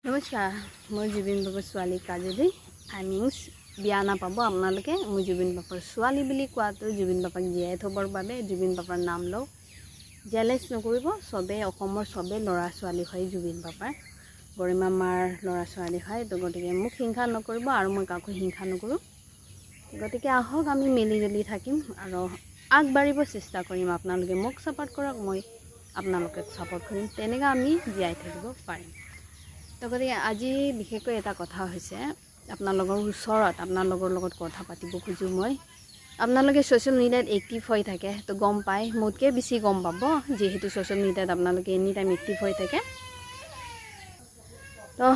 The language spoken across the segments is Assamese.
নমস্কাৰ, মই জুবিন বাবাৰ ছোৱালী কাজলী। আই মিনছ বিয়া নাপাব আপোনালোকে। মই জুবিন বাবাৰ ছোৱালী বুলি কোৱাটো জুবিন বাবাক জীয়াই থ'বৰ বাবে জুবিন বাবাৰ নাম লওঁ। জেলেছ নকৰিব, চবেই অসমৰ চবেই ল'ৰা ছোৱালী হয় জুবিন বাবাৰ। গৰিমা মাৰ ল'ৰা ছোৱালী হয়। তো গতিকে মোক হিংসা নকৰিব আৰু মই কাকো হিংসা নকৰোঁ। গতিকে আহক আমি মিলি জুলি থাকিম আৰু আগবাঢ়িব চেষ্টা কৰিম। আপোনালোকে মোক ছাপৰ্ট কৰক, মই আপোনালোকক ছাপৰ্ট কৰিম। তেনেকৈ আমি জীয়াই থাকিব পাৰিম। তো গতিকে আজি বিশেষকৈ এটা কথা হৈছে, আপোনালোকৰ ওচৰত আপোনালোকৰ লগত কথা পাতিব খোজোঁ মই। আপোনালোকে ছ'চিয়েল মিডিয়াত এক্টিভ হৈ থাকে, তো গম পায়, মোতকৈ বেছি গম পাব, যিহেতু ছ'চিয়েল মিডিয়াত আপোনালোকে এনি টাইম এক্টিভ হৈ থাকে। তো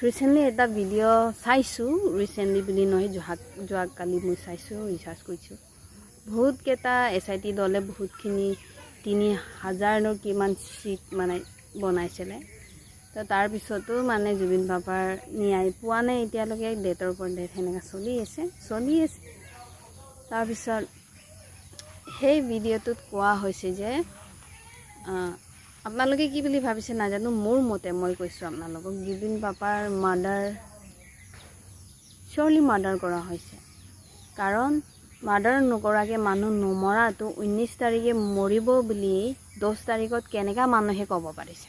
ৰিচেণ্টলি এটা ভিডিঅ' চাইছোঁ, ৰিচেণ্টলি বুলি নহয়, যোৱাকালি মই চাইছোঁ, ৰিচাৰ্জ কৰিছোঁ। বহুতকেইটা SIT দলে বহুতখিনি 3000 কিমান চিট মানে বনাইছিলে। তো তাৰপিছতো মানে জুবিন বাবাৰ ন্যায় পোৱা নাই এতিয়ালৈকে। ডেটৰ ওপৰত ডেট সেনেকৈ চলি আছে। তাৰপিছত সেই ভিডিঅ'টোত কোৱা হৈছে যে আপোনালোকে কি বুলি ভাবিছে নাজানো, মোৰ মতে মই কৈছোঁ আপোনালোকক, জুবিন বাবাৰ চিয়'ৰলি মাৰ্ডাৰ কৰা হৈছে। কাৰণ মাৰ্ডাৰ নকৰাকৈ মানুহ নমৰাটো 19 তাৰিখে মৰিব বুলি 10 তাৰিখত কেনেকৈ মানুহে ক'ব পাৰিছে?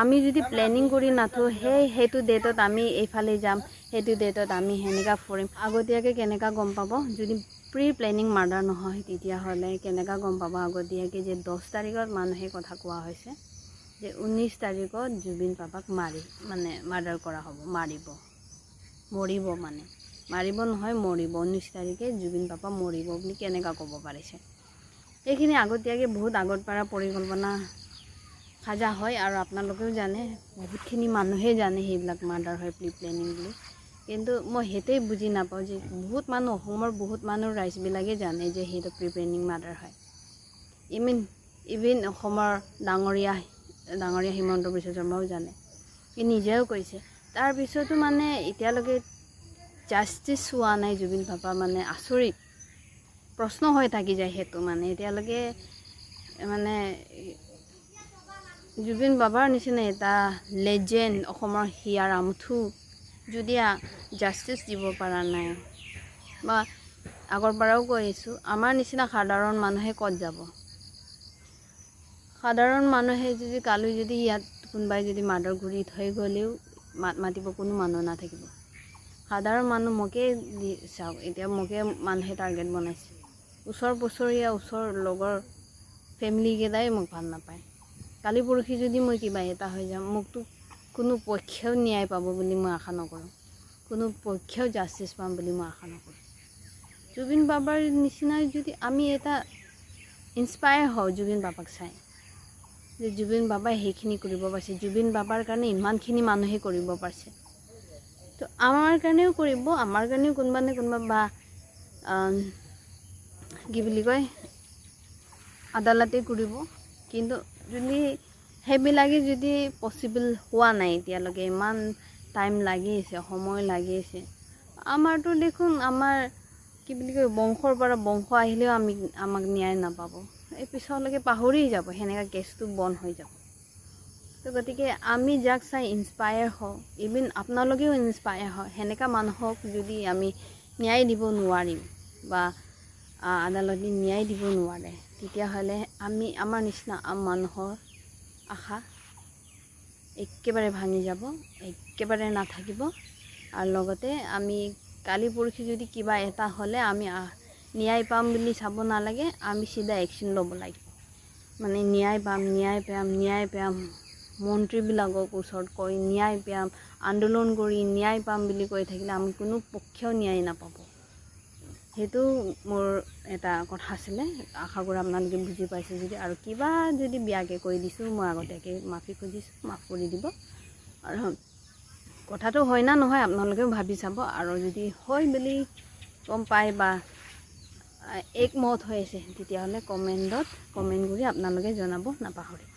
আমি যদি প্লেনিং কৰি নাথোঁ, সেইটো ডেটত আমি এইফালে যাম, সেইটো ডেটত আমি সেনেকৈ ফুৰিম, আগতীয়াকৈ কেনেকৈ গম পাব? যদি প্ৰি প্লেনিং মাৰ্ডাৰ নহয়, তেতিয়াহ'লে কেনেকৈ গম পাব আগতীয়াকৈ যে 10 তাৰিখত মানুহে কথা কোৱা হৈছে যে 19 তাৰিখত জুবিন বাবাক মাৰ্ডাৰ কৰা হ'ব, মৰিব মানে। মাৰিব নহয়, মৰিব। 19 তাৰিখে জুবিন বাবা মৰিব বুলি কেনেকৈ ক'ব পাৰিছে? এইখিনি আগতীয়াকৈ বহুত আগৰ পৰা পৰিকল্পনা সাজা হয় আৰু আপোনালোকেও জানে, বহুতখিনি মানুহে জানে সেইবিলাক মাৰ্ডাৰ হয়, প্ৰি প্লেনিং বুলি। কিন্তু মই সেইটোৱে বুজি নাপাওঁ যে অসমৰ বহুত মানুহ ৰাইজবিলাকে জানে যে সেইটো প্ৰি প্লেনিং মাৰ্ডাৰ হয়। ইভিন অসমৰ ডাঙৰীয়া হিমন্ত বিশ্ব শৰ্মাও জানে, সি নিজেও কৈছে। তাৰপিছতো মানে এতিয়ালৈকে জাষ্টিছ হোৱা নাই জুবিন বাবা। মানে আচৰিত প্ৰশ্ন হৈ থাকি যায় সেইটো। মানে এতিয়ালৈকে মানে জুবিন বাবাৰ নিচিনা এটা লেজেণ্ড, অসমৰ হিয়াৰ আমঠু, যদি জাষ্টিছ দিব পৰা নাই, বা আগৰ পৰাও কৈ আছোঁ, আমাৰ নিচিনা সাধাৰণ মানুহে ক'ত যাব? সাধাৰণ মানুহে যদি কালি যদি ইয়াত কোনোবাই যদি মাৰ্ডাৰ কৰি থৈ গ'লেও মাতিব কোনো মানুহ নাথাকিব। সাধাৰণ মানুহ মোকে চাওক, এতিয়া মোকে মানুহে টাৰ্গেট বনাইছে। ওচৰ লগৰ ফেমিলিকেইটাই মোক ভাল নাপায়। কালি পৰহি যদি মই কিবা এটা হৈ যাম, মোকতো কোনো পক্ষেও ন্যায় পাব বুলি মই আশা নকৰোঁ, কোনো পক্ষেও জাষ্টিছ পাম বুলি মই আশা নকৰোঁ। জুবিন বাবাৰ নিচিনাই যদি আমি এটা ইনস্পায়াৰ হওঁ জুবিন বাবাক চাই, যে জুবিন বাবাই সেইখিনি কৰিব পাৰিছে, জুবিন বাবাৰ কাৰণে ইমানখিনি মানুহে কৰিব পাৰিছে, তো আমাৰ কাৰণেও কৰিব, আমাৰ কাৰণেও কোনোবা নে কোনোবা বা কি বুলি কয় আদালতে কৰিব। কিন্তু যদি সেইবিলাকে যদি পচিবল হোৱা নাই এতিয়ালৈকে, ইমান টাইম লাগি আছে, সময় লাগি আছে, আমাৰতো দেখোন আমাৰ কি বুলি কয় বংশৰ পৰা বংশ আহিলেও আমাক ন্যায় নাপাব। এই পিছলৈকে পাহৰি যাব, সেনেকৈ কেছটো বন্ধ হৈ যাব। তো গতিকে আমি যাক চাই ইনস্পায়াৰ হওঁ, ইভিন আপোনালোকেও ইনস্পায়াৰ হয়, সেনেকুৱা মানুহক যদি আমি ন্যায় দিব নোৱাৰিম বা আদালতে ন্যায় দিব নোৱাৰে, তেতিয়াহ'লে আমাৰ নিচিনা মানুহৰ আশা একেবাৰে ভাঙি যাব, একেবাৰে নাথাকিব। আৰু লগতে আমি কালি পৰহি যদি কিবা এটা হ'লে আমি ন্যায় পাম বুলি চাব নালাগে, আমি চিধা একশ্যন ল'ব লাগিব। মানে ন্যায় পাম মন্ত্ৰীবিলাকক ওচৰত কৈ ন্যায় পাম, আন্দোলন কৰি ন্যায় পাম বুলি কৈ থাকিলে আমি কোনো পক্ষেও ন্যায় নাপাব। সেইটো মোৰ এটা কথা আছিলে। আশা কৰোঁ আপোনালোকে বুজি পাইছে যদি, আৰু কিবা যদি বেয়াকৈ কৈ দিছোঁ মই আগতীয়াকৈ মাফি খুজিছোঁ, মাফ কৰি দিব। আৰু কথাটো হয় না নহয় আপোনালোকেও ভাবি চাব, আৰু যদি হয় বুলি গম পায় বা একমত হৈ আছে, তেতিয়াহ'লে কমেণ্ট কৰি আপোনালোকে জনাব নাপাহৰিব।